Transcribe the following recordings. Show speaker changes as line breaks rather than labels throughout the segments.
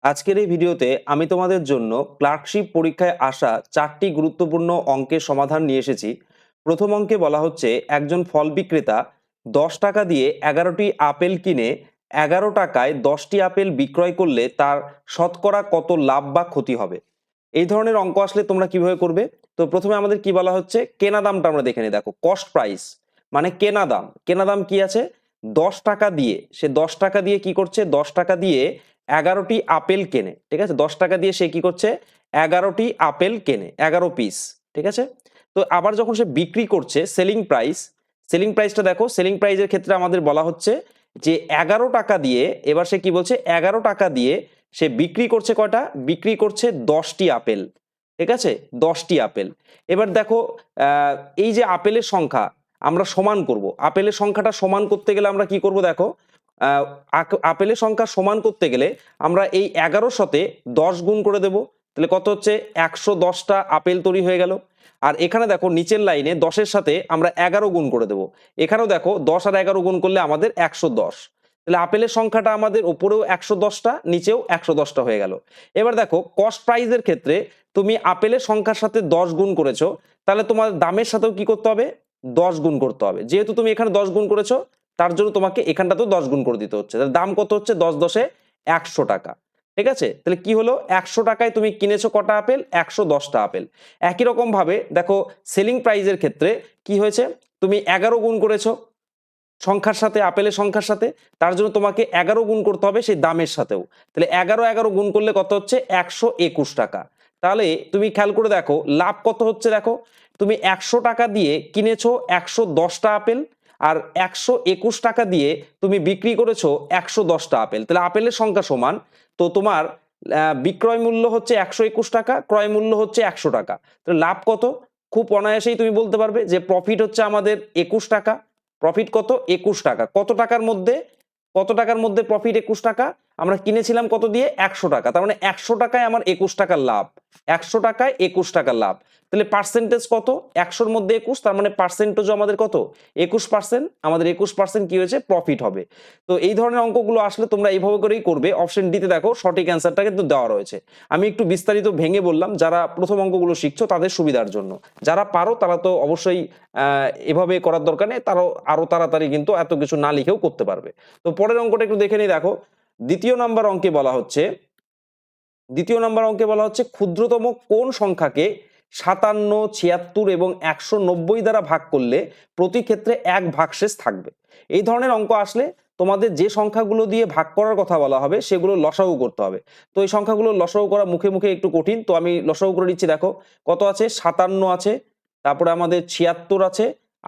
আজকের এই ভিডিওতে আমি তোমাদের জন্য ক্লার্কশিপ পরীক্ষায় আসা 4টি গুরুত্বপূর্ণ অঙ্কের সমাধান নিয়ে এসেছি। প্রথম অঙ্কে বলা হচ্ছে একজন ফল বিক্রেতা 10 টাকা দিয়ে 11টি আপেল কিনে 11 টাকায় 10টি আপেল বিক্রয় করলে তার শতকরা কত লাভ বা ক্ষতি হবে। এই ধরনের অঙ্ক আসলে তোমরা কিভাবে করবে? তো প্রথমে আমাদের কি বলা হচ্ছে, কেনা দামটা আমরা দেখে নিই। দেখো, কস্ট প্রাইস মানে কেনা দাম। কেনা দাম কি আছে? 10 টাকা দিয়ে, সে 10 টাকা দিয়ে কি করছে? 10 টাকা দিয়ে 11টি আপেল কেনে। ঠিক আছে, 10 টাকা দিয়ে সে কি করছে? 11টি আপেল কেনে, 11 পিস। ঠিক আছে, তো আবার যখন সে বিক্রি করছে, সেলিং প্রাইস, সেলিং প্রাইসটা দেখো, সেলিং প্রাইসের ক্ষেত্রে আমাদের বলা হচ্ছে যে 11 টাকা দিয়ে, এবার সে কি বলছে? 11 টাকা দিয়ে সে বিক্রি করছে কয়টা? বিক্রি করছে 10টি আপেল। ঠিক আছে, 10টি আপেল। এবার দেখো, এই যে আপেলের সংখ্যা আমরা সমান করব। আপেলের সংখ্যাটা সমান করতে গেলে আমরা কি করব? দেখো, আহ, আপেলের সংখ্যা সমান করতে গেলে আমরা এই 11 সাথে 10 গুণ করে দেব। তাহলে কত হচ্ছে? 110টা আপেল তৈরি হয়ে গেল। আর এখানে দেখো নিচের লাইনে 10-এর সাথে আমরা 11 গুণ করে দেব। এখানেও দেখো 10 আর 11 গুণ করলে আমাদের 110। তাহলে আপেলের সংখ্যাটা আমাদের উপরেও 110টা, নিচেও 110টা হয়ে গেল। এবার দেখো, কস্ট প্রাইসের ক্ষেত্রে তুমি আপেলের সংখ্যার সাথে 10 গুণ করেছো, তাহলে তোমার দামের সাথেও কি করতে হবে? 10 গুণ করতে হবে। যেহেতু তুমি এখানে 10 গুণ করেছো, তার জন্য তোমাকে এখানটাতেও 10 গুণ করে দিতে হচ্ছে। তাহলে দাম কত হচ্ছে? 10 × 10 = 100 টাকা। ঠিক আছে, তাহলে কি হলো? 100 টাকায় তুমি কিনেছো কটা আপেল? 110টা আপেল। একই রকম ভাবে দেখো, সেলিং প্রাইসের ক্ষেত্রে কি হয়েছে? তুমি 11 গুণ করেছো সংখ্যার সাথে, আপেলের সংখ্যার সাথে, তার জন্য তোমাকে 11 গুণ করতে হবে সেই দামের সাথেও। তাহলে 11 গুণ করলে কত হচ্ছে? 121 টাকা। তাহলে তুমি খেয়াল করে দেখো লাভ কত হচ্ছে। দেখো, তুমি 100 টাকা দিয়ে কিনেছো 110টা আপেল, আর 121 টাকা দিয়ে তুমি বিক্রি করেছো 110টা আপেল। তাহলে আপেলের সংখ্যা সমান, তো তোমার বিক্রয় মূল্য হচ্ছে 121 টাকা, ক্রয় মূল্য হচ্ছে 100 টাকা। তাহলে লাভ কত? খুব অনায়াসেই তুমি বলতে পারবে যে প্রফিট হচ্ছে আমাদের 21 টাকা। প্রফিট কত? 21 টাকা। কত টাকার মধ্যে? কত টাকার মধ্যে প্রফিট 21 টাকা? আমরা কিনেছিলাম কত দিয়ে? 100 টাকা। তার মানে 100 টাকায় আমার 21 টাকার লাভ। 100 টাকায় 21 টাকার লাভ। তাহলে পার্সেন্টেজ কত? 100-র মধ্যে 21, তার মানে পার্সেন্টেজও আমাদের কত? 21%। আমাদের 21% কি হয়েছে? প্রফিট হবে। তো এই ধরনের অঙ্কগুলো আসলে তোমরা এইভাবে করেই করবে। অপশন ডিতে দেখো সঠিক অ্যান্সারটা কিন্তু দেওয়া রয়েছে। আমি একটু বিস্তারিত ভেঙে বললাম, যারা প্রথম অঙ্কগুলো শিখছো তাদের সুবিধার জন্য। যারা পারো তারা তো অবশ্যই এভাবে করার দরকার নেই, তারাও আরো তাড়াতাড়ি কিন্তু এত কিছু না লিখেও করতে পারবে। তো পরের অঙ্কটা একটু দেখে নিই। দেখো, দ্বিতীয় নাম্বার অঙ্কে বলা হচ্ছে, ক্ষুদ্রতম কোন সংখ্যাকে 57, 76 এবং 190 দ্বারা ভাগ করলে প্রতি ক্ষেত্রে এক ভাগশেষ থাকবে। এই ধরনের অঙ্ক আসলে তোমাদের যে সংখ্যাগুলো দিয়ে ভাগ করার কথা বলা হবে সেগুলো লসাগু করতে হবে। তো এই সংখ্যাগুলো লসাগু করা মুখে মুখে একটু কঠিন, তো আমি লসাগু করে দিচ্ছি। দেখো কত আছে? 57 আছে, তারপরে আমাদের 76 আছে,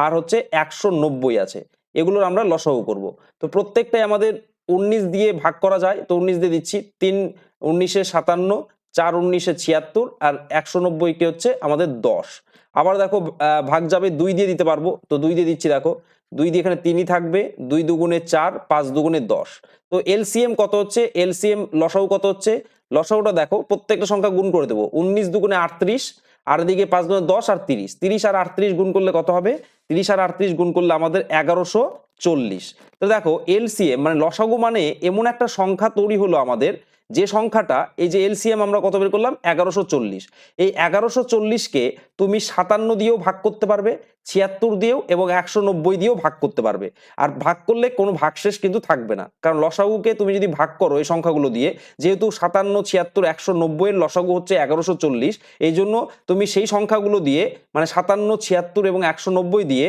আর হচ্ছে 190 আছে। এগুলোর আমরা লসাগু করব। তো প্রত্যেকটাই আমাদের 19 দিয়ে ভাগ করা যায়, তো 19 দিয়ে দিচ্ছি। 3 19-এ 57, 4 19-এ 76, আর 190 কে হচ্ছে আমাদের 10। আবার দেখো, ভাগ যাবে 2 দিয়ে দিতে পারবো, তো 2 দিয়ে দিচ্ছি। দেখো 2 দিয়ে এখানে 3ই থাকবে, 2 দুগুণে 4, 5 দুগুণে 10। তো এলসিএম কত হচ্ছে? এলসিএম লসাগু কত হচ্ছে? লসাগুটা দেখো, প্রত্যেকটা সংখ্যা গুণ করে দেবো। 19 দুগুণে 38, আর এদিকে 5 দুগুণে 10, আর 30। 30 আর 38 গুণ করলে কত হবে? 30 আর 38 গুণ করলে আমাদের 1140। তো দেখো, এলসিএম মানে লসাগু মানে এমন একটা সংখ্যা তৈরি হলো আমাদের, যে সংখ্যাটা, এই যে এলসিএম আমরা কত বের করলাম? 1140। এই 1140কে তুমি 57 দিয়েও ভাগ করতে পারবে, 76 দিয়েও এবং 190 দিয়েও ভাগ করতে পারবে। আর ভাগ করলে কোনো ভাগশেষ কিন্তু থাকবে না, কারণ লসাগুকে তুমি যদি ভাগ করো এই সংখ্যাগুলো দিয়ে, যেহেতু 57, 76, 190 এর লসাগু হচ্ছে 1140, এই জন্য তুমি সেই সংখ্যাগুলো দিয়ে মানে 57, 76 এবং 190 দিয়ে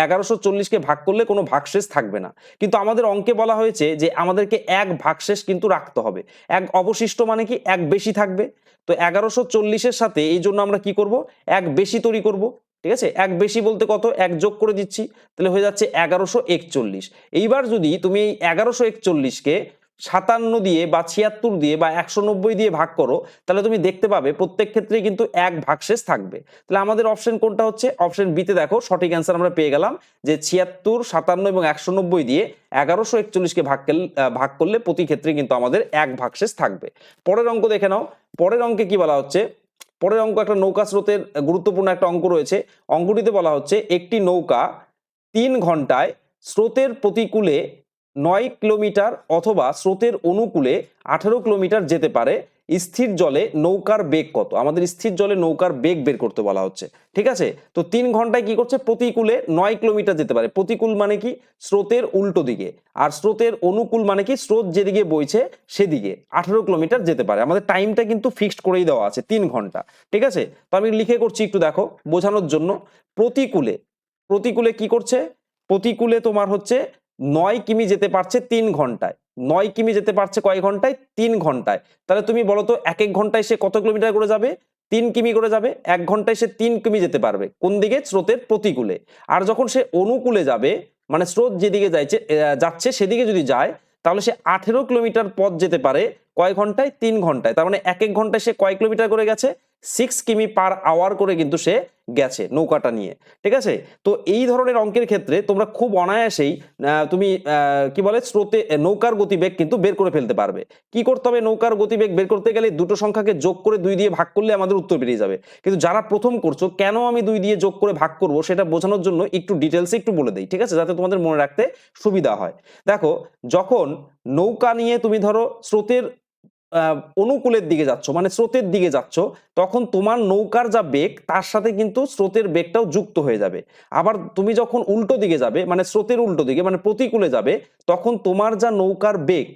1140কে ভাগ করলে কোনো ভাগশেষ থাকবে না। কিন্তু আমাদের অঙ্কে বলা হয়েছে যে আমাদেরকে এক ভাগশেষ কিন্তু রাখতে হবে। এক অবশিষ্ট মানে কি? এক বেশি থাকবে। তো 1140-এর সাথে এই জন্য আমরা কি করব? এক বেশি তৈরি করব। ঠিক আছে, এক বেশি বলতে কত? এক যোগ করে দিচ্ছি, তাহলে হয়ে যাচ্ছে 1141। এইবার যদি তুমি এই 1141কে 57 দিয়ে বা 76 দিয়ে বা 190 দিয়ে ভাগ করো, তাহলে তুমি দেখতে পাবে প্রত্যেক ক্ষেত্রে কিন্তু এক ভাগশেষ থাকবে। তাহলে আমাদের অপশন কোনটা হচ্ছে? অপশন বিতে দেখো সঠিক অ্যান্সার আমরা পেয়ে গেলাম, যে 76, 57 এবং 190 দিয়ে 1141কে ভাগ করলে প্রতি ক্ষেত্রে কিন্তু আমাদের এক ভাগশেষ থাকবে। পরের অঙ্ক দেখে নাও। পরের অঙ্কে কি বলা হচ্ছে? পরের অঙ্ক একটা নৌকা স্রোতের গুরুত্বপূর্ণ একটা অঙ্ক রয়েছে। অঙ্কটিতে বলা হচ্ছে একটি নৌকা 3 ঘন্টায় স্রোতের প্রতিকূলে 9 কিলোমিটার অথবা স্রোতের অনুকূলে 18 কিলোমিটার যেতে পারে। স্থির জলে নৌকার বেগ কত? আমাদের স্থির জলে নৌকার বেগ বের করতে বলা হচ্ছে। ঠিক আছে, তো 3 ঘন্টায় কি করছে, প্রতিকূলে 9 কিলোমিটার যেতে পারে। প্রতিকূল মানে কি, স্রোতের উল্টো দিকে, আর স্রোতের অনুকূল মানে কি, স্রোত যেদিকে বইছে সেদিকে 18 কিলোমিটার যেতে পারে। আমাদের টাইমটা কিন্তু ফিক্সড করেই দেওয়া আছে 3 ঘন্টা। ঠিক আছে, তো আমি লিখে করছি একটু দেখো বোঝানোর জন্য। প্রতিকূলে, প্রতিকূলে কি করছে, প্রতিকূলে তোমার হচ্ছে 9 কিমি যেতে পারছে 3 ঘন্টায়। 9 কিমি যেতে পারছে কয় ঘন্টায়? 3 ঘন্টায়। তাহলে তুমি বলো তো এক এক ঘন্টায় সে কত কিলোমিটার করে যাবে? 3 কিমি করে যাবে। 1 ঘন্টায় সে 3 কিমি যেতে পারবে। কোন দিকে? স্রোতের প্রতিকূলে। আর যখন সে অনুকূলে যাবে, মানে স্রোত যেদিকে যাচ্ছে সেদিকে যদি যায়, তাহলে সে 18 কিলোমিটার পথ যেতে পারে কয় ঘন্টায়? 3 ঘন্টায়। তার মানে এক এক ঘন্টায় সে কয় কিলোমিটার করে গেছে? 6 কিমি পার আওয়ার করে কিন্তু সে গেছে নৌকাটা নিয়ে। ঠিক আছে, তো এই ধরনের অঙ্কের ক্ষেত্রে তোমরা খুব অনায়াসেই তুমি কি বলে স্রোতে নৌকার গতিবেগ কিন্তু বের করে ফেলতে পারবে। কি করতে হবে? নৌকার গতিবেগ বের করতে গেলে দুটো সংখ্যাকে যোগ করে 2 দিয়ে ভাগ করলে আমাদের উত্তর বেরিয়ে যাবে। কিন্তু যারা প্রথম করছো, কেন আমি 2 দিয়ে যোগ করে ভাগ করব সেটা বোঝানোর জন্য একটু ডিটেলসে একটু বলে দিই। ঠিক আছে, যাতে তোমাদের মনে রাখতে সুবিধা হয়। দেখো, যখন নৌকা নিয়ে তুমি ধরো স্রোতের অনুকূলের দিকে যাচ্ছ, মানে স্রোতের দিকে যাচ্ছ, তখন তোমার নৌকার যা বেগ তার সাথে কিন্তু স্রোতের বেগটাও যুক্ত হয়ে যাবে। আবার তুমি যখন উল্টো দিকে যাবে, মানে স্রোতের উল্টো দিকে, মানে প্রতিকূলে যাবে, তখন তোমার যা নৌকার বেগ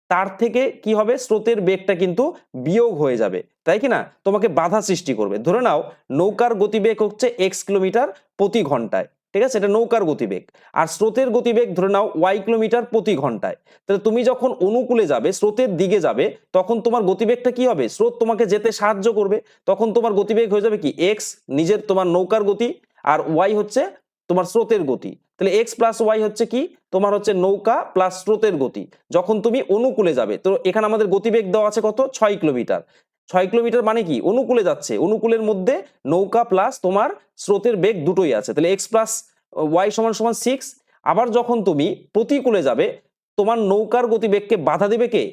তার থেকে কি হবে, স্রোতের বেগটা কিন্তু বিয়োগ হয়ে যাবে। তাই কি না? তোমাকে বাধা সৃষ্টি করবে। ধরে নাও নৌকার গতিবেগ হচ্ছে x কিলোমিটার প্রতি ঘন্টায়। ঠিক আছে, এটা নৌকার গতিবেগ। আর স্রোতের গতিবেগ ধরে নাও y কিলোমিটার প্রতি ঘন্টায়। তাহলে তুমি যখন অনুকূলে যাবে, স্রোতের দিকে যাবে, তখন তোমার গতিবেগটা কি হবে? স্রোত তোমাকে যেতে সাহায্য করবে, তখন তোমার গতিবেগ হয়ে যাবে কি, এক্স নিজের তোমার নৌকার গতি, আর ওয়াই হচ্ছে তোমার স্রোতের গতি। তাহলে এক্স প্লাস ওয়াই হচ্ছে কি, তোমার হচ্ছে নৌকা প্লাস স্রোতের গতি যখন তুমি অনুকূলে যাবে। তো এখানে আমাদের গতিবেগ দেওয়া আছে কত? 6 কিলোমিটার। 6 কিলোমিটার মানে কি, অনুকূলে যাচ্ছে, অনুকূলের মধ্যে নৌকা প্লাস তোমার স্রোতের বেগ দুটোই আছে। তাহলে এক্স প্লাস ওয়াই সমান সমান 6। আবার যখন তুমি প্রতিকূলে যাবে, তোমার নৌকার গতিবেগকে বাধা দেবে কে?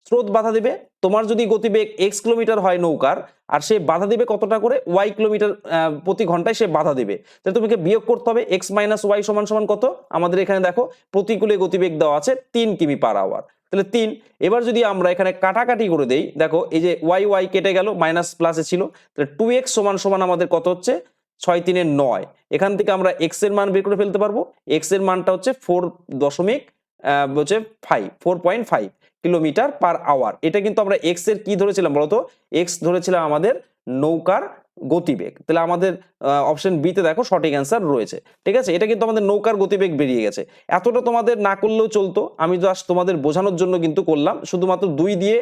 স্রোত বাধা দেবে। তোমার যদি গতিবেগ x কিলোমিটার হয় নৌকার, আর সে বাধা দেবে কতটা করে? y কিলোমিটার প্রতি ঘন্টায় সে বাধা দেবে। তাহলে তোমাকে বিয়োগ করতে হবে x মাইনাস ওয়াই সমান সমান কত? আমাদের এখানে দেখো প্রতিকূলে গতিবেগ দেওয়া আছে 3 কিমি পার আওয়ার। তাহলে 3। এবার যদি আমরা এখানে কাটাকাটি করে দেই, দেখো এই যে y কেটে গেল, মাইনাস প্লাসে ছিল, তাহলে 2x সমান সমান আমাদের কত হচ্ছে? 6 3 9। এখান থেকে আমরা x এর মান বের করে ফেলতে পারবো। x এর মানটা হচ্ছে 4.5 কিলোমিটার পার আওয়ার। এটা কিন্তু আমরা এক্স এর কি ধরেছিলাম বলতো? এক্স ধরেছিলাম আমাদের নৌকার গতিবেগ। তাহলে আমাদের অপশন বি তে দেখো সঠিক অ্যান্সার রয়েছে। ঠিক আছে, এটা কিন্তু আমাদের নৌকার গতিবেগ বেরিয়ে গেছে। এতটা তোমাদের না করলেও চলতো, আমি জাস্ট তোমাদের বোঝানোর জন্য কিন্তু করলাম। শুধুমাত্র 2 দিয়ে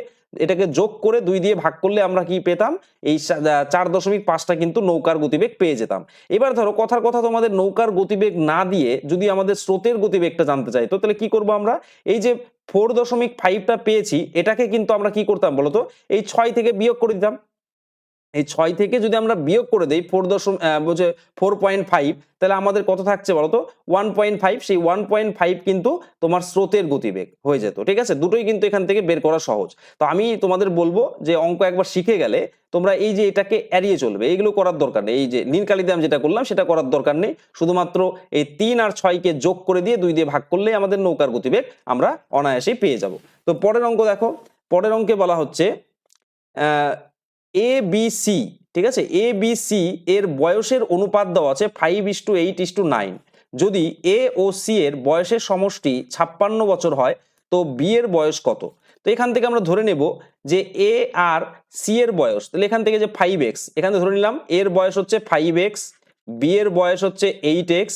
এটাকে যোগ করে 2 দিয়ে ভাগ করলে আমরা কি পেতাম? এই 4.5টা কিন্তু নৌকার গতিবেগ পেয়ে যেতাম। এবার ধরো কথার কথা, তোমাদের নৌকার গতিবেগ না দিয়ে যদি আমাদের স্রোতের গতিবেগটা জানতে চাইতো, তাহলে কি করবো আমরা? এই যে 4.5টা পেয়েছি, এটাকে কিন্তু আমরা কি করতাম বলতো? এই 6 থেকে বিয়োগ করে দিতাম। এই 6 থেকে যদি আমরা বিয়োগ করে দেই 4.5, তাহলে আমাদের কত থাকছে বলতো? 1.5। সেই 1.5 কিন্তু তোমার স্রোতের গতিবেগ হয়ে যেত। ঠিক আছে, দুটোই কিন্তু এখান থেকে বের করা সহজ। তো আমি তোমাদের বলবো যে অঙ্ক একবার শিখে গেলে তোমরা এই যে এটাকে এড়িয়ে চলবে, এইগুলো করার দরকার নেই। এই যে নীল কালিতে আমি যেটা করলাম সেটা করার দরকার নেই। শুধুমাত্র এই 3 আর 6কে যোগ করে দিয়ে 2 দিয়ে ভাগ করলে আমাদের নৌকার গতিবেগ আমরা অনায়াসেই পেয়ে যাব। তো পরের অঙ্ক দেখো। পরের অঙ্কে বলা হচ্ছে এ বি সি। ঠিক আছে, এ বি সি এর বয়সের অনুপাত দেওয়া আছে 5:8:9। যদি এ ও সি এর বয়সের সমষ্টি 56 বছর হয়, তো বি এর বয়স কত? তো এখান থেকে আমরা ধরে নেব যে এ আর সি এর বয়স, তাহলে এখান থেকে যে 5x, এখানে ধরে নিলাম এর বয়স হচ্ছে 5x, বি এর বয়স হচ্ছে 8x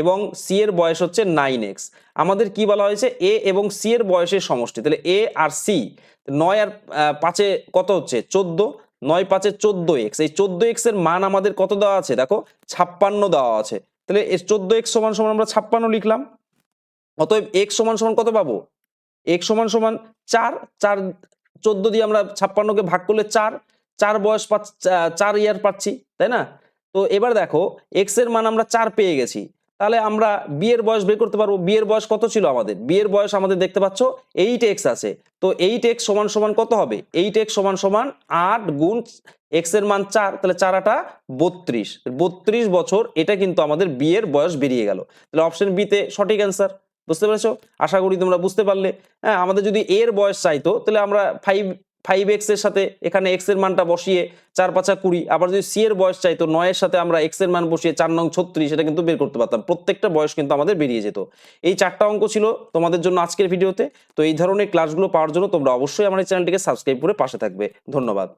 এবং সি এর বয়স হচ্ছে 9x। আমাদের কি বলা হয়েছে? এ এবং সি এর বয়সের সমষ্টি। তাহলে এ আর সি, 9 আর 5-এ কত হচ্ছে? 14। 9 5-এ 14x। এই 14x এর মান আমাদের কত দেওয়া আছে? দেখো 56 দেওয়া আছে। তাহলে 14x সমান সমান আমরা 56 লিখলাম। অতএব x সমান সমান কত পাবো? x সমান সমান 4। 4 14 দিয়ে আমরা 56কে ভাগ করলে 4। 4 বয়স 4 ইয়ার পাচ্ছি, তাই না? তো এবার দেখো x এর মান আমরা 4 পেয়ে গেছি। তাহলে আমরা বি এর বয়স বের করতে পারবো। বি এর বয়স কত ছিল আমাদের? বি এর বয়স আমাদের দেখতে পাচ্ছ 8x আছে। তো 8x সমান সমান কত হবে? 8x সমান সমান 8 গুণ x এর মান 4, তাহলে 4 8 32। 32 বছর এটা কিন্তু আমাদের বি এর বয়স বেরিয়ে গেল। তাহলে অপশন বি তে সঠিক অ্যান্সার। বুঝতে পেরেছো? আশা করি তোমরা বুঝতে পারলে। হ্যাঁ, আমাদের যদি এর বয়স চাইতো তাহলে আমরা 5x এর সাথে এখানে x এর মানটা বসিয়ে 4 5 20, আবার যদি c এর বয়স চাইতো 9 এর সাথে আমরা x এর মান বসিয়ে 4 নং 36 এটা কিন্তু বের করতে পারতাম। প্রত্যেকটা বয়স কিন্তু আমাদের বেরিয়ে যেত। এই 4টা অঙ্ক ছিল তোমাদের জন্য আজকের ভিডিওতে। তো এই ধরনের ক্লাসগুলো পাওয়ার জন্য তোমরা অবশ্যই আমার এই চ্যানেলটিকে সাবস্ক্রাইব করে পাশে থাকবে। ধন্যবাদ।